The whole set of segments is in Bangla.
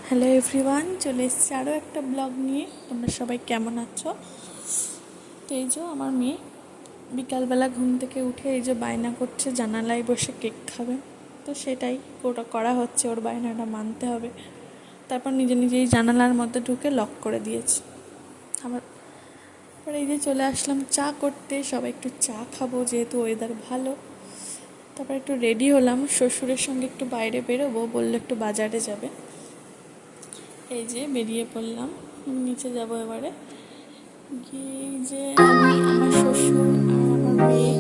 হ্যালো এভরিওয়ান, চলে এসেছি আরও একটা ব্লগ নিয়ে। তোমরা সবাই কেমন আছো? তো এই যে আমার মেয়ে বিকালবেলা ঘুম থেকে উঠে এই যে বায়না করছে জানালায় বসে কেক খাবে। তো সেটাই ওটা করা হচ্ছে, ওর বায়নাটা মানতে হবে। তারপর নিজে নিজেই জানালার মধ্যে ঢুকে লক করে দিয়েছি। আবার এই যে চলে আসলাম চা করতে, সবাই একটু চা খাবো যেহেতু ওয়েদার ভালো। তারপর একটু রেডি হলাম, শ্বশুরের সঙ্গে একটু বাইরে বেরোবো, বললো একটু বাজারে যাবে। এই যে বেরিয়ে পড়লাম, নিচে যাব এবারে গিয়ে এই যে আমি, আমার শ্বশুর আর আমার মেয়ে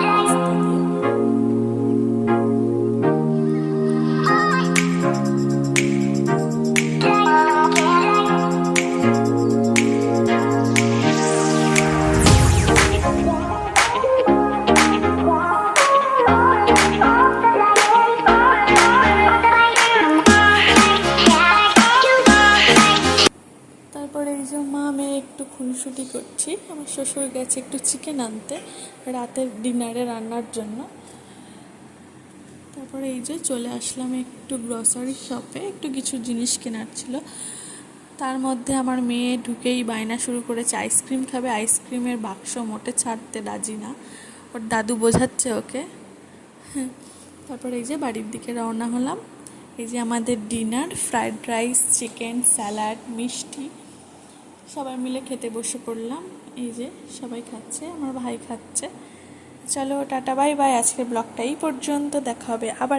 রাস্তা দিয়ে। তারপরে এই যে মা মেয়ে একটু খুনসুটি করছি। আমার শ্বশুর গেছে একটু চিকেন আনতে রাতের ডিনারে রান্নার জন্য। তারপরে এই যে চলে আসলাম একটু গ্রসারি শপে, একটু কিছু জিনিস কেনার ছিল। তার মধ্যে আমার মেয়ে ঢুকেই বায়না শুরু করেছে আইসক্রিম খাবে। আইসক্রিমের বাক্স মোটে ছাড়তে রাজি না, ওর দাদু বোঝাচ্ছে ওকে। তারপরে এই যে বাড়ির দিকে রওনা হলাম। এই যে আমাদের dinner, fried rice, chicken, salad, মিষ্টি, সবাই মিলে খেতে বসে পড়লাম। এই যে সবাই খাচ্ছে, আমার ভাই খাচ্ছে। চলো টাটা বাই বাই, আজকের ব্লগটা এই পর্যন্ত, দেখা হবে আবার।